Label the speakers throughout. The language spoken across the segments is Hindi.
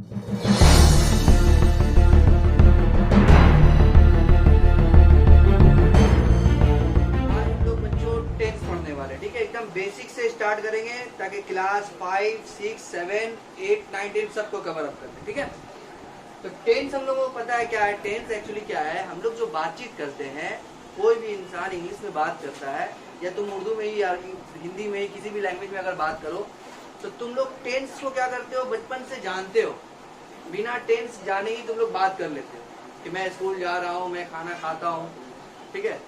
Speaker 1: ठीक है, एकदम बेसिक से स्टार्ट करेंगे ताकि क्लास 5, 6, 7, 8, 9, 10 सबको कवर अप करते हैं। ठीक है, तो टेंस हम लोगों को पता है क्या है। टेंस एक्चुअली क्या है, हम लोग जो बातचीत करते हैं, कोई भी इंसान इंग्लिश में बात करता है या तुम उर्दू में ही या हिंदी में ही किसी भी लैंग्वेज में अगर बात करो, तो तुम लोग टेंस को क्या करते हो, बचपन से जानते हो। बिना टेंस जाने ही तुम लोग बात कर लेते हो कि मैं स्कूल जा रहा हूँ, मैं खाना खाता हूँ, ठीक है,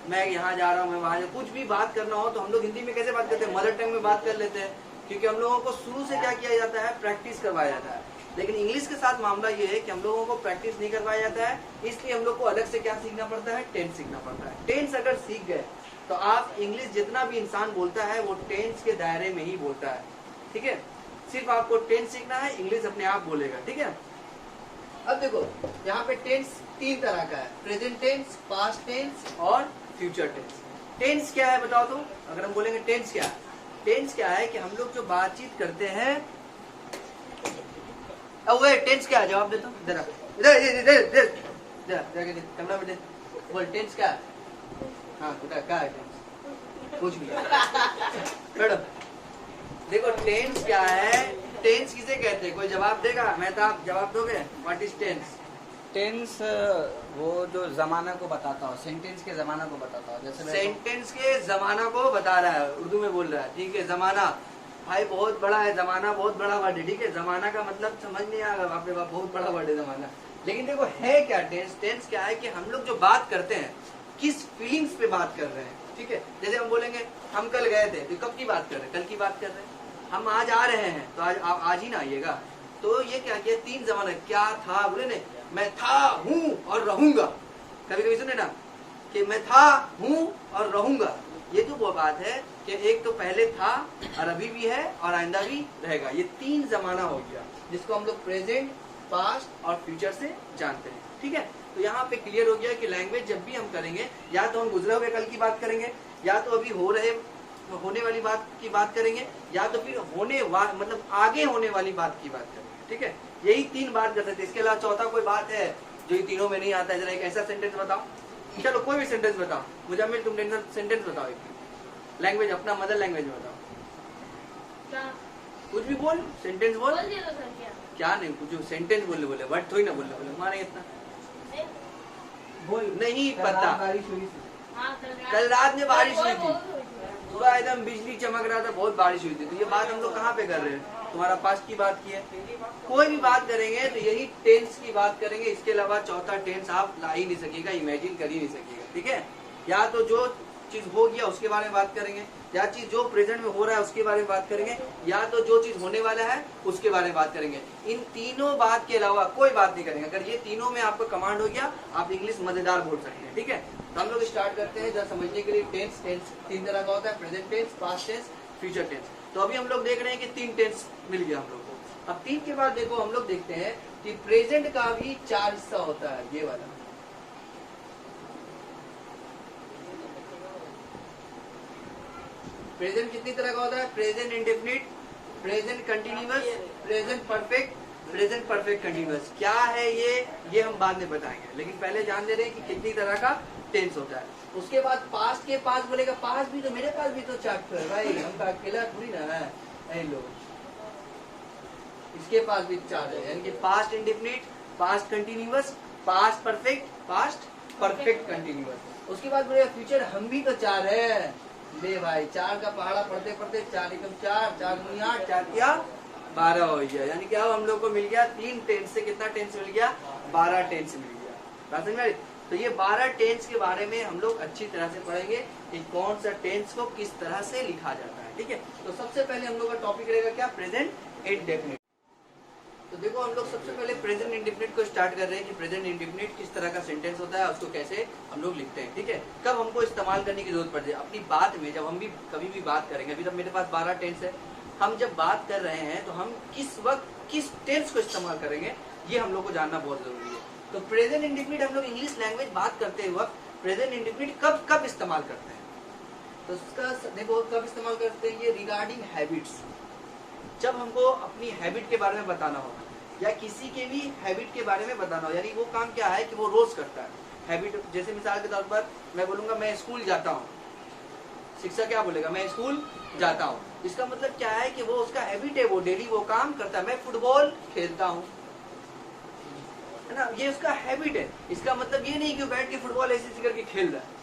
Speaker 1: मैं यहाँ जा रहा हूँ, मैं वहां, कुछ भी बात करना हो तो हम लोग हिंदी में कैसे बात करते हैं, मदर टंग में बात कर लेते हैं, क्योंकि हम लोगों को शुरू से क्या किया जाता है, प्रैक्टिस करवाया जाता है। लेकिन इंग्लिश के साथ मामला ये है कि हम लोगों को प्रैक्टिस नहीं करवाया जाता है, इसलिए हम लोग को अलग से क्या सीखना पड़ता है, टेंस सीखना पड़ता है। टेंस अगर सीख गए तो आप इंग्लिश जितना भी इंसान बोलता है वो टेंस के दायरे में ही बोलता है। ठीक है, सिर्फ आपको टेंस सीखना है, इंग्लिश अपने आप बोलेगा। ठीक है, अब देखो यहाँ पे टेंस 3 तरह का है, प्रेजेंट टेंस, पास्ट टेंस और फ्यूचर टेंस। टेंस क्या है बताओ तो, अगर हम बोलेंगे टेंस क्या है, टेंस क्या है कि हम लोग जो बातचीत करते हैं, अब वो टेंस क्या है, जवाब देता हूँ जरा, इधर इधर इधर कैमरा में दे, बोल टेंस क्या है। हाँ बेटा क्या है टेंस, कुछ भी मैडम देखो टेंस क्या है, टेंस किसे कहते हैं, कोई जवाब देगा, मैं तो आप जवाब दोगे, व्हाट इज टेंस।
Speaker 2: टेंस वो जो जमाना को बताता हो, सेंटेंस के जमाना को बताता हो, जैसे
Speaker 1: सेंटेंस के जमाना को बता रहा है, उर्दू में बोल रहा है। ठीक है, जमाना भाई बहुत बड़ा है, जमाना बहुत बड़ा वर्ड है। ठीक है, जमाना का मतलब समझ नहीं आएगा, बाप रे बाप बहुत बड़ा वर्ड है जमाना। लेकिन देखो है क्या टेंस, टेंस क्या है कि हम लोग जो बात करते हैं किस फीलिंग्स पे बात कर रहे हैं। ठीक है, जैसे हम बोलेंगे हम कल गए थे, तो कब की बात कर रहे हैं, कल की बात कर रहे हैं। हम आज आ रहे हैं तो आज ही ना आइएगा, तो ये क्या किया, 3 जमाना, क्या था, बोले नहीं मैं था, हूँ और रहूंगा। कभी कभी सुने ना कि मैं था, हूँ और रहूंगा, ये तो वो बात है कि एक तो पहले था और अभी भी है और आइंदा भी रहेगा। ये 3 जमाना हो गया जिसको हम लोग प्रेजेंट, पास्ट और फ्यूचर से जानते हैं। ठीक है, तो यहाँ पे क्लियर हो गया कि लैंग्वेज जब भी हम करेंगे, या तो हम गुजरे हुए कल की बात करेंगे, या तो अभी होने वाली बात की बात करेंगे, या तो फिर मतलब आगे होने वाली बात की बात करेंगे। ठीक है, यही 3 बात कर सकते हैं, इसके अलावा चौथा कोई बात है जो ये तीनों में नहीं आता है। जरा एक ऐसा सेंटेंस बताओ, चलो कोई भी सेंटेंस बताओ, मुजम्मिल तुम सेंटेंस बताओ, एक लैंग्वेज अपना मदर लैंग्वेज में बताओ, कुछ भी बोल, सेंटेंस बोल, क्या नहीं, कुछ सेंटेंस बोलने बोले, वर्ड थोड़ी ना बोलने बोले, माने इतना बोल नहीं पता। कल रात में बारिश हुई थी, पूरा एकदम बिजली चमक रहा था, बहुत बारिश हुई थी। तो ये बात हम लोग कहाँ पे कर रहे हैं, तुम्हारा पास्ट की बात की है। कोई भी बात करेंगे तो यही टेंस की बात करेंगे, इसके अलावा चौथा टेंस आप ला ही नहीं सकेगा, इमेजिन कर ही नहीं सकेगा। ठीक है, या तो जो चीज हो गया उसके बारे में बात करेंगे, या चीज जो प्रेजेंट में हो रहा है उसके बारे में बात करेंगे, या तो जो चीज होने वाला है उसके बारे में बात करेंगे। इन तीनों बात के अलावा कोई बात नहीं करेंगे। अगर ये तीनों में आपको कमांड हो गया, आप इंग्लिश मजेदार बोल सकते हैं। ठीक है, तो हम लोग स्टार्ट करते हैं जरा समझने के लिए। टेंस 3 तरह का होता है, present tense, past tense, future tense. तो अभी हम लोग देख रहे हैं कि 3 टेंस मिल गया हम लोग को। अब 3 के बाद देखो हम लोग देखते हैं कि प्रेजेंट का भी 4 हिस्सा होता है, ये वाला। प्रेजेंट कितनी तरह का होता है, present indefinite, present continuous, present perfect, present perfect continuous. क्या है ये हम बाद में बताएंगे, लेकिन पहले जान दे रहे हैं कि कितनी तरह का टेंस होता है। उसके बाद पास्ट के पास बोलेगा, पास्ट भी तो मेरे पास भी तो चैप्टर है भाई, हम अकेला थोड़ी ना है लोग, इसके पास भी 4 है, यानी कि past indefinite, past continuous, past perfect, past perfect continuous. उसके बाद बोलेगा फ्यूचर, हम भी तो 4 है, ले भाई 4 का पहाड़ा पढ़ते पढ़ते 4 एकम 4, 4 दूनी 8, 4 किया 12 हो गया। यानी कि अब हम लोग को मिल गया 3 टेंस से कितना टेंस मिल गया, 12 टेंस मिल गया। बात समझ में आई? तो ये 12 टेंस के बारे में हम लोग अच्छी तरह से पढ़ेंगे कि कौन सा टेंस को किस तरह से लिखा जाता है। ठीक है, तो सबसे पहले हम लोग का टॉपिक रहेगा क्या, प्रेजेंट इंडेफिनिट। तो देखो हम लोग सबसे पहले प्रेजेंट इंडेफिनिट को स्टार्ट कर रहे हैं कि प्रेजेंट इंडेफिनिट किस तरह का सेंटेंस होता है, उसको कैसे हम लोग लिखते हैं। ठीक है, कब हमको इस्तेमाल करने की जरूरत पड़ती है अपनी बात में, जब हम भी कभी भी बात करेंगे। अभी तब मेरे पास 12 टेंस है, हम जब बात कर रहे हैं तो हम किस वक्त किस टेंस को इस्तेमाल करेंगे, ये हम लोग को जानना बहुत जरूरी है। तो प्रेजेंट इंडेफिनिट हम लोग इंग्लिश लैंग्वेज बात करते वक्त प्रेजेंट इंडेफिनिट कब कब इस्तेमाल करते हैं, तो उसका देखो कब इस्तेमाल करते हैं, ये रिगार्डिंग हैबिट्स, जब हमको अपनी हैबिट के बारे में बताना होगा या किसी के भी हैबिट के बारे में बताना हो, यानी वो काम क्या है कि वो रोज करता है हैबिट। जैसे मिसाल के तौर पर मैं बोलूंगा मैं स्कूल जाता हूँ, शिक्षक क्या बोलेगा, मैं स्कूल जाता हूँ। इसका मतलब क्या है कि वो उसका हैबिट है, वो डेली वो काम करता है। मैं फुटबॉल खेलता हूँ, है ना, ये उसका हैबिट है। इसका मतलब ये नहीं कि वो बैठ के फुटबॉल ऐसे करके खेल रहा है।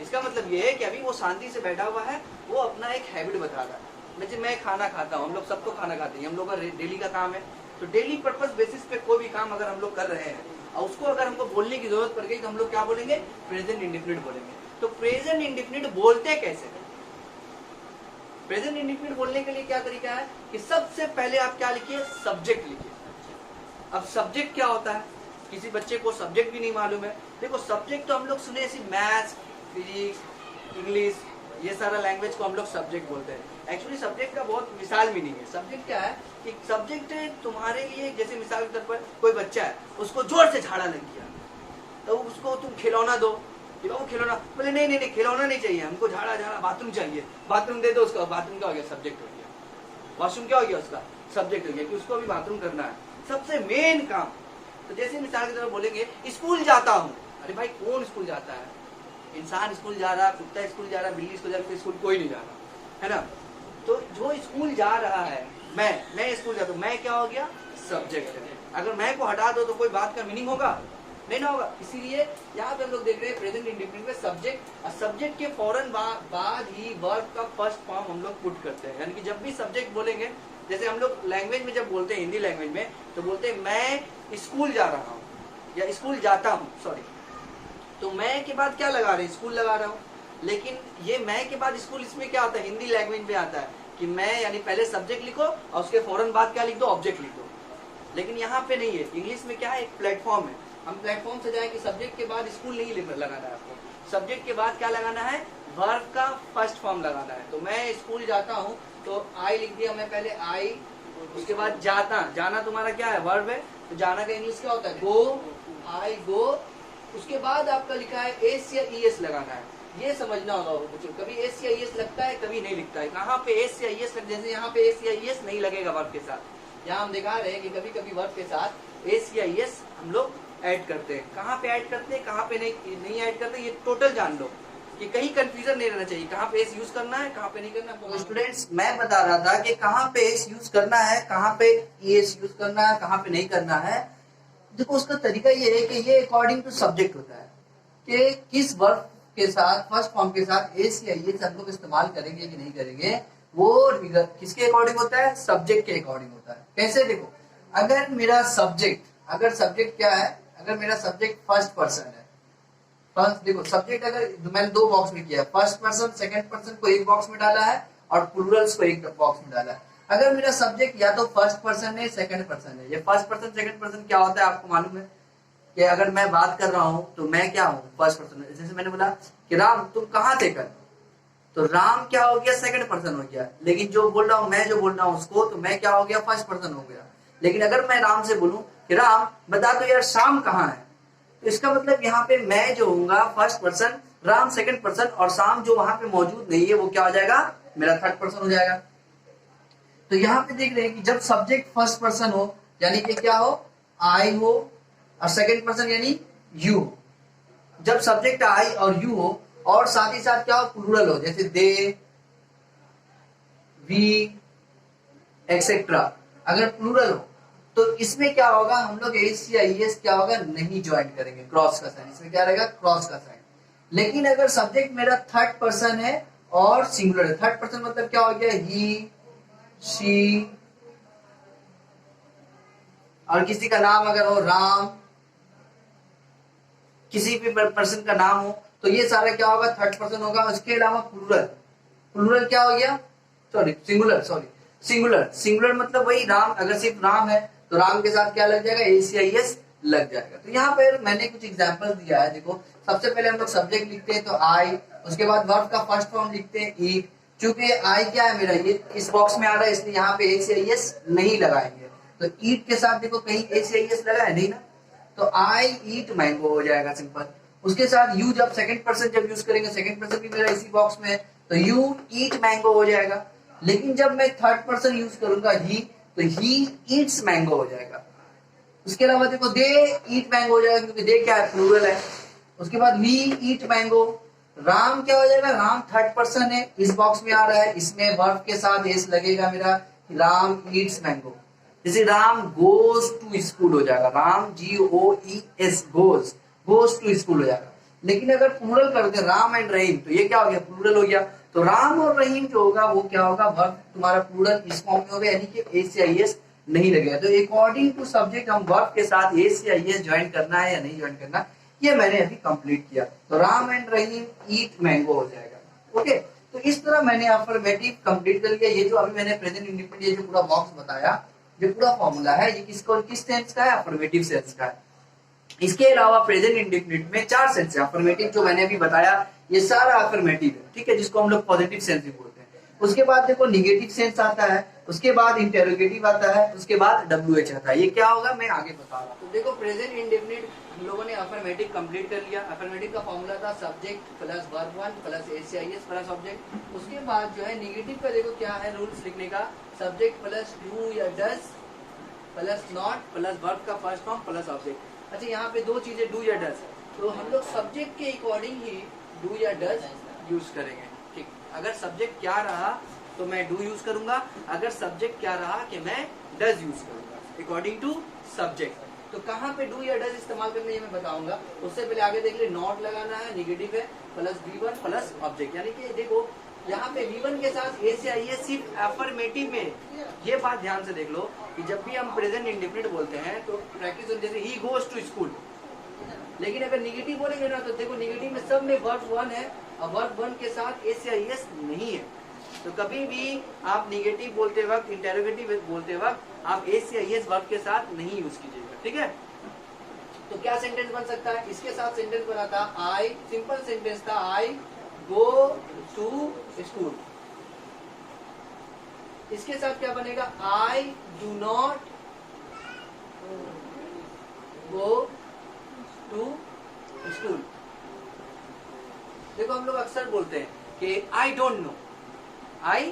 Speaker 1: इसका मतलब ये है कि अभी वो शांति से बैठा हुआ है, वो अपना एक हैबिट बता रहा है। जैसे मैं खाना खाता हूँ, हम लोग सब तो खाना खाते हैं, हम लोग का डेली का काम है। तो डेली पर्पस बेसिस पे कोई भी काम अगर हम लोग कर रहे हैं और उसको अगर हमको बोलने की जरूरत पड़ गई तो हम लोग क्या बोलेंगे, प्रेजेंट इंडेफिनिट बोलेंगे। तो प्रेजेंट इंडेफिनिट बोलते कैसे? प्रेजेंट इंडेफिनिट बोलने के लिए क्या तरीका है कि सबसे पहले आप क्या लिखिए, सब्जेक्ट लिखिए। अब सब्जेक्ट क्या होता है, किसी बच्चे को सब्जेक्ट भी नहीं मालूम है। देखो सब्जेक्ट तो हम लोग सुने ऐसी मैथ्स, फिजिक्स, इंग्लिश, ये सारा लैंग्वेज को हम लोग सब्जेक्ट बोलते हैं। एक्चुअली सब्जेक्ट का बहुत विशाल मीनिंग है। सब्जेक्ट क्या है कि सब्जेक्ट तुम्हारे लिए, जैसे मिसाल के तौर पर कोई बच्चा है, उसको जोर से झाड़ा लग गया, तो उसको तुम खिलौना दो, खिलौना, बोले नहीं नहीं नहीं खिलौना नहीं चाहिए हमको, झाड़ा झाड़ा बाथरूम चाहिए, बाथरूम दे दो उसको। बाथरूम क्या हो गया, सब्जेक्ट हो गया। वॉशरूम क्या हो गया, उसका सब्जेक्ट हो गया कि उसको भी बाथरूम करना है, सबसे मेन काम। तो जैसे मिसाल की तरह बोलेंगे स्कूल जाता हूँ, अरे भाई कौन स्कूल जाता है? इंसान स्कूल जा रहा, कुत्ता स्कूल जा रहा, बिल्ली स्कूल जा रहा, स्कूल कोई नहीं जा रहा, है ना। तो जो स्कूल जा रहा है, मैं स्कूल जाता हूँ, मैं क्या हो गया, सब्जेक्ट है। अगर मैं को हटा दो तो कोई बात का मीनिंग होगा, नहीं ना होगा। इसीलिए यहाँ पे हम लोग देख रहे हैं प्रेजेंट इंडेफिनिट में सब्जेक्ट, और सब्जेक्ट के फौरन बाद ही वर्ब का फर्स्ट फॉर्म हम लोग पुट करते हैं। यानी कि जब भी सब्जेक्ट बोलेंगे, जैसे हम लोग लैंग्वेज में जब बोलते हैं, हिंदी लैंग्वेज में, तो बोलते हैं मैं स्कूल जा रहा हूँ या स्कूल जाता हूँ, सॉरी। तो मैं के बाद क्या लगा रहे हैं, स्कूल लगा रहा हूँ। लेकिन ये मैं के बाद स्कूल, इसमें क्या आता है, हिंदी लैंग्वेज में आता है कि मैं, यानी पहले सब्जेक्ट लिखो और उसके फौरन बाद क्या लिख दो, ऑब्जेक्ट लिख दो। लेकिन यहाँ पे नहीं है, इंग्लिश में क्या है, एक प्लेटफॉर्म है। हम प्लेटफॉर्म से जाए कि सब्जेक्ट के बाद स्कूल नहीं लगाना है आपको, सब्जेक्ट के बाद क्या लगाना है, वर्ब का फर्स्ट फॉर्म लगाना है। तो मैं स्कूल जाता हूँ, तो आई लिख दिया मैं पहले, आई, उसके बाद जाता, जाना तुम्हारा क्या है, वर्ब है। तो जाना का इंग्लिश क्या होता है, गो, आई गो। उसके बाद आपका लिखा है एस या ई एस लगाना है। ये समझना होगा बच्चों, कभी एस या ई एस लगता है, कभी नहीं लिखता है। कहाँ पे एस या ई एस लग, जैसे यहाँ पे एस या ई एस नहीं लगेगा वर्ब के साथ। यहाँ हम दिखा रहे हैं कि कभी कभी वर्ब के साथ एस या ई एस हम लोग ऐड करते हैं। कहाँ पे ऐड करते हैं, कहाँ पे नहीं ऐड करते, ये टोटल जान लो कि कहीं कंफ्यूजन नहीं रहना चाहिए, कहाँ पे एस यूज करना है, कहाँ पे नहीं करना। तो स्टूडेंट्स, मैं बता रहा था कि कहाँ पे एस यूज करना है, कहाँ पे ई एस यूज करना है, कहाँ पे नहीं करना है। देखो उसका तरीका ये है कि ये अकॉर्डिंग टू सब्जेक्ट होता है कि किस वर्ब के साथ, फर्स्ट फॉर्म के साथ एस या ई एस हम लोग इस्तेमाल करेंगे कि नहीं करेंगे, वो किसके अकॉर्डिंग होता है, सब्जेक्ट के अकॉर्डिंग होता है। कैसे, देखो अगर मेरा सब्जेक्ट, अगर सब्जेक्ट क्या है, अगर मेरा सब्जेक्ट फर्स्ट पर्सन है, फर्स्ट, देखो सब्जेक्ट अगर मैंने दो बॉक्स में किया, फर्स्ट पर्सन सेकंड पर्सन को एक बॉक्स में डाला है और प्लूरल्स को एक बॉक्स में डाला है। अगर मेरा सब्जेक्ट या तो फर्स्ट पर्सन है, सेकंड पर्सन है, ये फर्स्ट पर्सन सेकंड पर्सन क्या होता है आपको मालूम है कि अगर मैं बात कर रहा हूं तो मैं क्या हूं, फर्स्ट पर्सन। जैसे मैंने बोला कि राम तुम कहाँ थे कल, तो राम क्या हो गया, सेकंड पर्सन हो गया। लेकिन जो बोल रहा हूं, मैं जो बोल रहा हूं उसको, तो मैं क्या हो गया, फर्स्ट पर्सन हो गया। लेकिन अगर मैं राम से बोलूं कि राम बता दो यार शाम कहाँ है, तो इसका मतलब यहाँ पे मैं जो होऊंगा first person, Ram second person, और शाम जो वहां पे मौजूद नहीं है वो क्या हो जाएगा, मेरा थर्ड पर्सन हो जाएगा। तो यहाँ पे देख रहे हैं कि जब सब्जेक्ट फर्स्ट पर्सन हो, यानी कि क्या हो, आई हो, और सेकंड पर्सन यानी यू हो। जब सब्जेक्ट आई और यू हो और साथ ही साथ क्या हो, प्लूरल हो, जैसे दे, वी, एक्सेट्रा, अगर प्लूरल हो तो इसमें क्या होगा, हम लोग एस या ई एस क्या होगा, नहीं ज्वाइन करेंगे, क्रॉस का साइन, इसमें क्या रहेगा, क्रॉस का साइन। लेकिन अगर सब्जेक्ट मेरा थर्ड पर्सन है और सिंगुलर है, थर्ड पर्सन मतलब क्या हो गया, ही, शी, और किसी का नाम अगर हो राम, किसी भी पर्सन का नाम हो, तो ये सारा क्या होगा, थर्ड पर्सन होगा। उसके अलावा प्लूरल, प्लूरल क्या हो गया, सॉरी सिंगुलर, सिंगुलर मतलब वही राम, अगर सिर्फ राम है तो राम के साथ क्या लग जाएगा, एस या ई एस लग जाएगा। तो यहाँ पर मैंने कुछ एग्जांपल दिया है। देखो सबसे पहले हम लोग सब्जेक्ट लिखते हैं तो आई, उसके बाद वर्ब का फर्स्ट फॉर्म लिखते हैं ई। चूंकि आई क्या है मेरा, ये इस बॉक्स में आ रहा है, इसलिए यहाँ पे एस या ई एस नहीं लगाएंगे। तो ईट के साथ देखो कहीं एस या ई एस लगा है नहीं ना, तो आई ईट मैंगो हो जाएगा सिंपल। उसके साथ यू जब सेकंड पर्सन जब यूज करेंगे, सेकंड पर्सन भी मेरा इसी बॉक्स में है, तो यू ईट मैंगो हो जाएगा। लेकिन जब मैं थर्ड पर्सन यूज करूंगा ही, तो ही ईट्स मैंगो हो जाएगा। उसके अलावा देखो दे ईट मैंगो हो जाएगा, क्योंकि दे क्या है, प्लूरल है। उसके बाद वी ईट मैंगो। राम क्या हो जाएगा, राम थर्ड पर्सन है, इस बॉक्स में आ रहा है, इसमें वर्ब के साथ एस लगेगा मेरा, राम ईट्स मैंगो। जैसे राम गोज टू स्कूल हो जाएगा, Ram GOES goes, goes to school हो जाएगा। लेकिन अगर प्लूरल कर दे राम एंड रहीम, तो ये क्या हो गया, प्लूरल हो गया। तो राम और रहीम जो होगा वो क्या होगा, वर्ब तुम्हारा प्लूरल इस फॉर्म में होगा, यानी कि एस या एस नहीं लगेगा। तो अकॉर्डिंग टू सब्जेक्ट हम वर्ब के साथ एस या एस ज्वाइन करना है या नहीं ज्वाइन करना, ये मैंने अभी कंप्लीट किया। तो Ram and Rahim eat mango हो जाएगा। ओके, तो इस तरह मैंने अफर्मेटिव कंप्लीट कर लिया। ये जो अभी मैंने प्रेजेंट इंडेफिनिट ये जो पूरा बॉक्स बताया, जो पूरा फॉर्मूला है, ये किस टेंस का है, अफर्मेटिव सेंस का है। इसके अलावा प्रेजेंट इंडेफिनिट में 4 सेंस है। अफर्मेटिव जो मैंने अभी बताया ये सारा अफर्मेटिव है, ठीक है, जिसको हम लोग पॉजिटिव सेंस भी बोलते हैं। उसके बाद देखो निगेटिव सेंस आता है, उसके बाद इंटेरोगेटिव आता है, उसके बाद WH आता है। ये क्या होगा मैं आगे बता रहा हूँ। तो देखो प्रेजेंट इंडेफिनिट हम लोगों ने अफर्मेटिव कंप्लीट कर लिया। अफर्मेटिव का फॉर्मूला था subject plus verb 1 plus SIS plus object. उसके बाद जो है निगेटिव का देखो क्या है रूल्स लिखने का, सब्जेक्ट प्लस डू या does plus not plus verb का फर्स्ट फॉर्म प्लस ऑब्जेक्ट। अच्छा यहाँ पे दो चीजें डू या डज, तो हम लोग सब्जेक्ट के अकॉर्डिंग ही डू या डज यूज करेंगे। ठीक, अगर सब्जेक्ट क्या रहा तो मैं डू यूज करूंगा, अगर सब्जेक्ट क्या रहा कि मैं डज यूज करूंगा अकॉर्डिंग टू सब्जेक्ट। तो कहाँ पे डू या डज इस्तेमाल करना है मैं बताऊंगा। उससे पहले आगे देख ले, नॉट लगाना है, निगेटिव है, प्लस V1 प्लस ऑब्जेक्ट। यानी कि देखो यहाँ पे V1 के साथ ए से आई सिर्फ अफर्मेटिव में। ये बात ध्यान से देख लो कि जब भी हम प्रेजेंट इंडेफिनिट बोलते हैं तो प्रैक्टिस जैसे ही गोज टू स्कूल, लेकिन अगर निगेटिव बोलेंगे ना तो देखो निगेटिव में सब में वर्ब 1 है और वर्ब 1 के साथ एस या एस नहीं है। तो कभी भी आप निगेटिव बोलते वक्त, इंटेरोगेटिव बोलते वक्त आप एस या एस वर्ब के साथ नहीं यूज कीजिएगा, ठीक है। तो क्या सेंटेंस बन सकता है, इसके साथ सेंटेंस बना था आई, सिंपल सेंटेंस था आई गो टू स्कूल। इसके साथ क्या बनेगा, I do not go to school. देखो हम लोग अक्सर बोलते हैं कि I don't know, I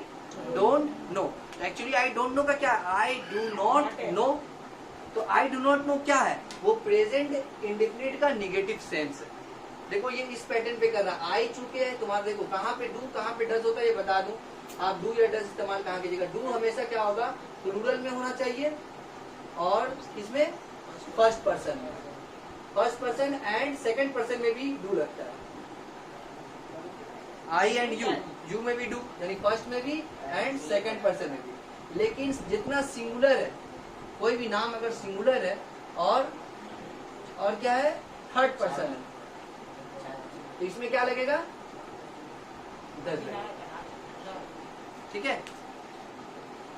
Speaker 1: don't know. Actually I don't know का क्या, आई डू नॉट नो। तो आई डू नॉट नो क्या है, वो प्रेजेंट इंडेफिनिट का निगेटिव सेंस है। देखो ये इस पैटर्न पे कर रहा है, आई चुके हैं तुम्हारा, देखो कहाँ पे डू कहाँ पे डज होता है ये बता दूं। आप डू या डज इस्तेमाल कहाँ कीजिएगा, डू हमेशा क्या होगा, प्लूरल में होना चाहिए और इसमें फर्स्ट पर्सन में, first person and second person में भी डू लगता है। आई एंड यू में भी डू, यानी फर्स्ट में भी एंड सेकंड पर्सन में भी। लेकिन जितना सिंगुलर है, कोई भी नाम अगर सिंगुलर है और क्या है थर्ड पर्सन है, तो इसमें क्या लगेगा, डज लगेगा, ठीक है।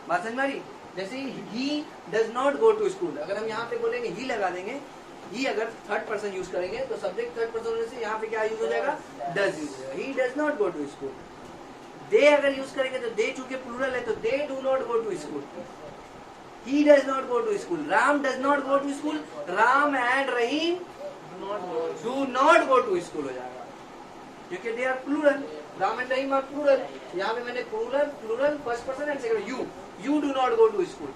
Speaker 1: बात समझ में आ रही। जैसे he does not go to school, अगर हम यहाँ पे बोलेंगे ही लगा देंगे, ही अगर थर्ड पर्सन यूज करेंगे तो सब्जेक्ट थर्ड पर्सन होने से यहाँ पे क्या यूज हो जाएगा, डज यूज हो जाएगा। He does not go to school. They अगर यूज करेंगे तो दे चूंकि प्लूरल है तो they do not go to school. He does not go to school. Ram does not go to school. Ram and Rahim do not go to school हो जाएगा, क्योंकि they are plural. Ram and Rahim are plural. यहाँ पे मैंने plural first person and second you do not go to school.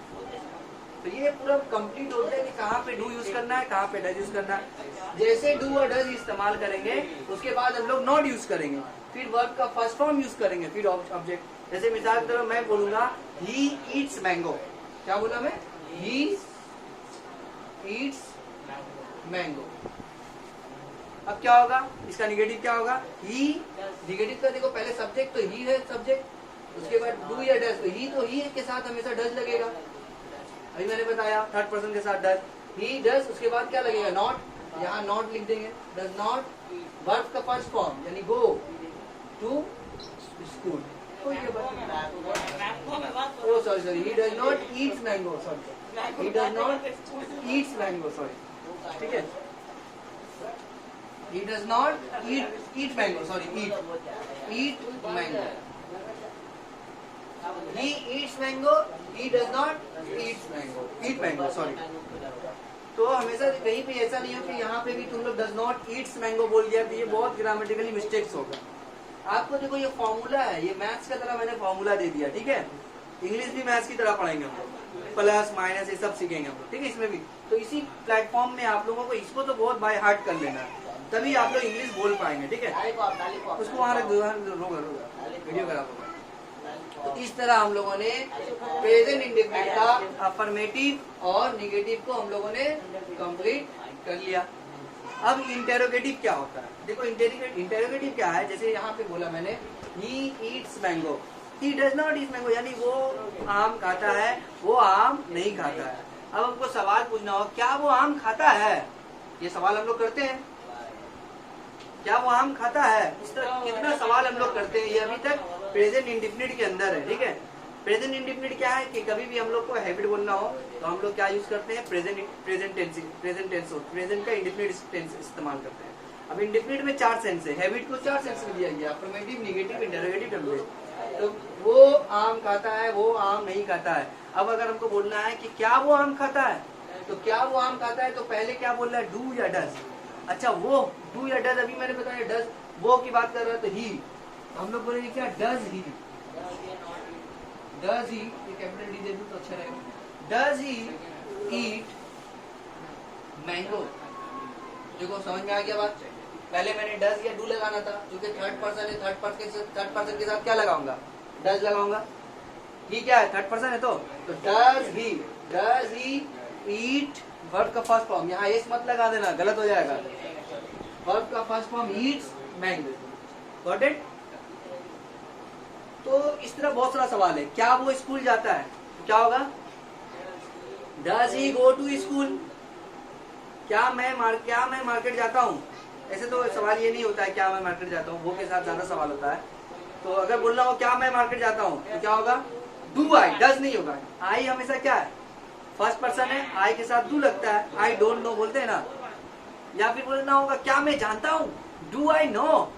Speaker 1: तो ये पूरा कंप्लीट होता है कि कहाँ पे डू यूज करना है, कहाँ पे डज यूज करना है। जैसे डू और डज इस्तेमाल करेंगे उसके बाद हम लोग नॉट यूज करेंगे, फिर वर्ब का फर्स्ट फॉर्म यूज करेंगे, फिर ऑब्जेक्ट। जैसे मिसाल के तौर पर मैं बोलूंगा ही ईट्स मैंगो। क्या बोला मैं, ही ईट्स मैंगो। अब क्या होगा, इसका निगेटिव क्या होगा, ही। निगेटिव का देखो पहले सब्जेक्ट तो ही है सब्जेक्ट, उसके बाद डू या डज, तो ही के साथ हमेशा डज लगेगा। अभी मैंने बताया थर्ड पर्सन के साथ डज, ही डज, उसके बाद क्या लगेगा, नॉट। यहाँ नॉट लिख देंगे, डज नॉट, वर्ब का फर्स्ट फॉर्म यानी go to school. Sorry, he does not eats mango, sorry, he does not eats mango, sorry, ठीक है। He does not eat mango. Sorry, eat mango. He eats mango. He does not eat mango. Eat mango. Sorry. तो हमेशा कहीं पे ऐसा नहीं हो कि यहाँ पे भी तुम लोग does not eats mango बोल दिया, तो ये बहुत ग्रामेटिकली मिस्टेक्स होगा। आपको देखो ये फॉर्मूला है, ये मैथ्स का तरह मैंने फॉर्मूला दे दिया, ठीक है। इंग्लिश भी मैथ्स की तरह पढ़ेंगे हम लोग। प्लस माइनस ये सब सीखेंगे हम लोग, ठीक है। इसमें भी तो इसी प्लेटफॉर्म में आप लोगों को इसको तो बहुत बाय हार्ट कर लेना है, तभी आप लोग इंग्लिश बोल पाएंगे, ठीक है। उसको वहाँ रख दो, वीडियो खराब होगा। तो इस तरह हम लोगों ने प्रेजेंट इंडेफिनिट का अफर्मेटिव और निगेटिव को हम लोगों ने कंप्लीट कर लिया। अब इंटेरोगेटिव क्या होता है, देखो इंटेरोगेटिव क्या है, जैसे यहाँ पे बोला मैंने he eats mango, he does not eat mango, यानी वो आम खाता है, वो आम नहीं खाता है। अब हमको सवाल पूछना हो, क्या वो आम खाता है, ये सवाल हम लोग करते हैं, क्या वो आम खाता है, इस तरह कितना सवाल हम लोग करते हैं, ये अभी तक प्रेजेंट इंडेफिनिट के अंदर है, ठीक है। प्रेजेंट इंडेफिनिट क्या है कि कभी भी हम लोग को हैबिट बोलना हो तो हम लोग क्या यूज करते हैं, प्रेजेंट का इंडेफिनिट टेंस इस्तेमाल करते हैं। अब इंडेफिनिट में 4 सेंस है, हैबिट को 4 सेंस में दिया गया, अफर्मेटिव, निगेटिव, इंटरोगेटिव, टेम्परेट। तो वो आम खाता है, वो आम नहीं खाता है। अब अगर हमको बोलना है कि क्या वो आम खाता है, तो क्या वो आम खाता है, तो पहले क्या बोल रहा है, डू या डज। अच्छा वो डू या डज, अभी मैंने बताया डज, वो की बात कर रहा है तो ही, हम लोग बोलेंगे क्या, डज ही, ये कैपिटल डी दे दूं तो अच्छा रहेगा, डज ही ईट मैंगो। देखो समझ में आ गया बात, पहले मैंने डज या डू लगाना था, क्योंकि थर्ड पर्सन है, थर्ड पर्सन के साथ क्या लगाऊंगा, डज लगाऊंगा, ही क्या है, थर्ड पर्सन है, तो डज ही ईट, वर्ब का फर्स्ट फॉर्म, यहाँ एस मत लगा देना, गलत हो जाएगा, वर्ब का first form Yeats mango, got it. तो इस तरह बहुत सारा सवाल है, क्या वो स्कूल जाता है, तो क्या होगा, does he go to school, क्या मैं मार्केट जाता हूँ। ऐसे तो सवाल ये नहीं होता है क्या मैं मार्केट जाता हूँ, वो के साथ ज्यादा सवाल होता है। तो अगर बोलना हो क्या मैं मार्केट जाता हूँ, तो क्या होगा, डू आई, डज नहीं होगा, आई हमेशा क्या है, फर्स्ट पर्सन है, आई के साथ डू लगता है, आई डोंट नो बोलते हैं ना। या फिर बोलना होगा क्या मैं जानता हूँ, do I know,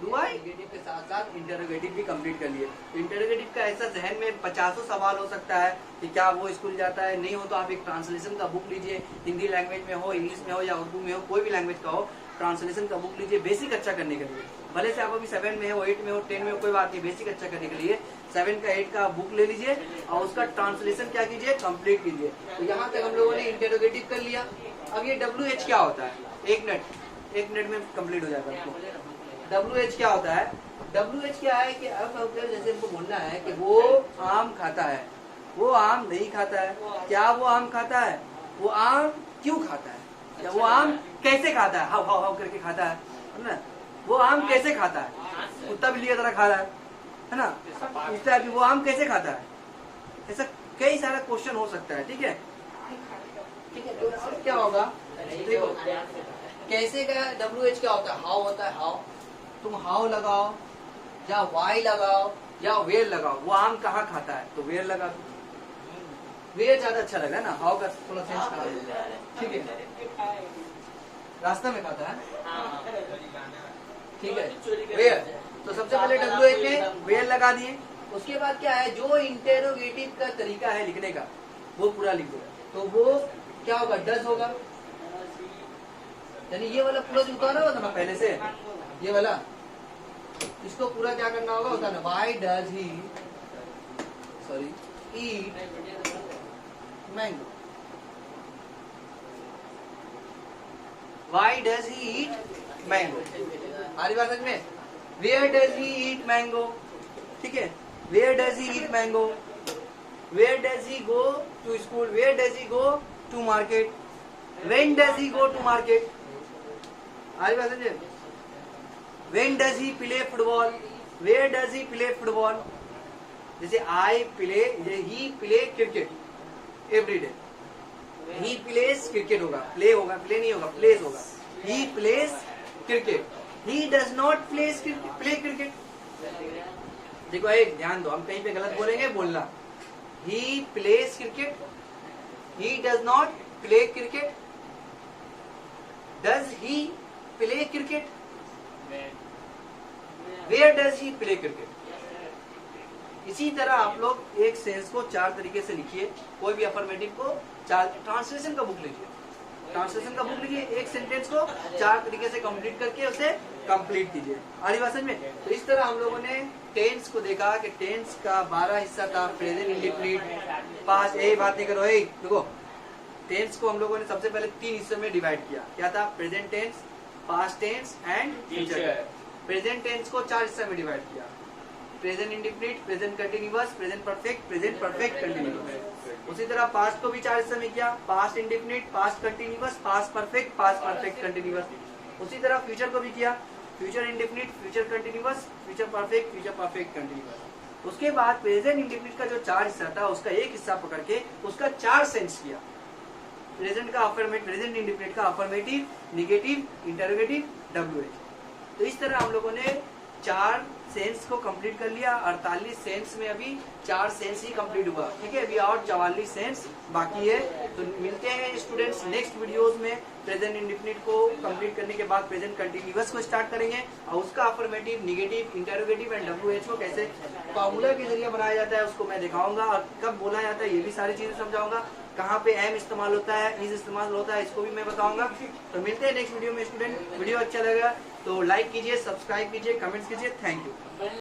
Speaker 1: do I के साथ साथ इंटरोगेटिव भी कंप्लीट कर लिए। इंटरोगेटिव का ऐसा जहन में 50 सवाल हो सकता है कि क्या वो स्कूल जाता है, नहीं हो तो आप एक ट्रांसलेशन का बुक लीजिए, हिंदी लैंग्वेज में हो, इंग्लिश में हो या उर्दू में हो, कोई भी लैंग्वेज का हो, ट्रांसलेशन का बुक लीजिए बेसिक अच्छा करने के लिए। भले से आप अभी 7 में हो, 8 में हो, 10 में हो, कोई बात नहीं, बेसिक अच्छा करने के लिए 7 का 8 का बुक ले लीजिए और उसका ट्रांसलेशन क्या कीजिए, कंप्लीट कीजिए। तो यहाँ तक हम लोगों ने इंटरोगेटिव कर लिया। अब ये WH क्या होता है, एक मिनट में कंप्लीट हो जाएगा आपको। WH क्या होता है, WH क्या है कि अब जैसे हमको बोलना है कि वो आम खाता है, वो आम नहीं खाता है, क्या वो आम खाता है, वो आम क्यों खाता है, या वो आम कैसे खाता है, हाउ हाउ हाउ करके खाता है ना, वो आम कैसे खाता है, कुत्ता बिल्ली की तरह खा रहा है ना, इस टाइप की, वो आम कैसे खाता है, ऐसा कई सारा क्वेश्चन हो सकता है, ठीक है। तो क्या होगा, देखो कैसे का WH क्या होता है, हाउ होता है, हाउ, तुम हाउ लगाओ या वाई लगाओ या वेयर लगाओ, वो आम कहाँ खाता है, तो वेयर लगा दो, वेयर ज्यादा अच्छा लगा ना, हाउ का थोड़ा सेंस खराब हो जाएगा, ठीक है, रास्ता में खाता है, ठीक है, वेयर। तो सबसे पहले WH में वेयर लगा दिए, उसके बाद क्या है, जो इंटेरोगेटिव का तरीका है लिखने का वो पूरा लिख दो, तो वो क्या होगा, डज होगा, यानी ये वाला पूरा जो उतारा हुआ था ना पहले से, ये वाला, इसको पूरा क्या करना होगा, होता ना, why does he eat mango, why does he eat mango, हमारी बात समझ में, where does he eat mango, ठीक है, where does he eat mango, where does he go to school, where does he go to market, when does he go to market, हमारी बात समझे, when does he play football, where does he play football, जैसे I play, he play cricket every day, he plays cricket होगा, प्ले होगा, प्ले नहीं होगा, प्लेस होगा, he plays cricket, he does not play cricket. देखो एक ध्यान दो, हम कहीं पे गलत बोलेंगे बोलना, he plays cricket, he does not play cricket, does he play cricket, where does he play cricket. इसी तरह आप लोग एक सेंस को 4 तरीके से लिखिए, कोई भी अफर्मेटिव को 4, ट्रांसलेशन का बुक लीजिए, ट्रांसलेशन का बुक लिखिए, एक सेंटेंस को 4 तरीके से कंप्लीट करके उसे कंप्लीट कीजिए। आ रही बात समझ में? तो इस तरह हम लोगों ने टेंस को देखा कि टेंस का 12 हिस्सा था, प्रेजेंट, इंडेफिनिट, पास्ट। यही बात नहीं करो, देखो टेंस को हम लोगों ने सबसे पहले 3 हिस्सों में डिवाइड किया। क्या था? Present tense, past tense and future. Present tense को 4 हिस्से में डिवाइड किया, present indefinite, present continuous, present perfect continuous. उसी तरह पास्ट को भी 4 हिस्से में किया, past indefinite, past continuous, past perfect continuous. उसी तरह फ्यूचर को भी किया, future indefinite, future continuous, future perfect continuous. उसके बाद प्रेजेंट इंडेफिनिट का जो 4 हिस्सा था उसका एक हिस्सा पकड़ के उसका 4 सेंस किया। प्रेजेंट का अफर्मेटिव, प्रेजेंट इंडेफिनिट का अफर्मेटिव, नेगेटिव, इंटरोगेटिव, WH। तो इस तरह हम लोगों ने 4 सेंस को कंप्लीट कर लिया। 48 सेंस में अभी 4 सेंस ही कंप्लीट हुआ, ठीक है। अभी और 44 सेंस बाकी है। तो मिलते हैं स्टूडेंट्स नेक्स्ट वीडियोस में। प्रेजेंट इंडेफिनिट को कंप्लीट करने के बाद प्रेजेंट कंटिन्यूअस को स्टार्ट करेंगे और उसका affirmative, negative, interrogative and WH को कैसे फॉर्मूला के जरिए बनाया जाता है उसको मैं दिखाऊंगा, और कब बोला जाता है ये भी सारी चीजें समझाऊंगा। कहाँ पे एम इस्तेमाल होता है, इज इस्तेमाल होता है, इसको भी मैं बताऊंगा। तो मिलते हैं नेक्स्ट वीडियो में स्टूडेंट। वीडियो अच्छा लगा तो लाइक कीजिए, सब्सक्राइब कीजिए, कमेंट्स कीजिए। Thank you.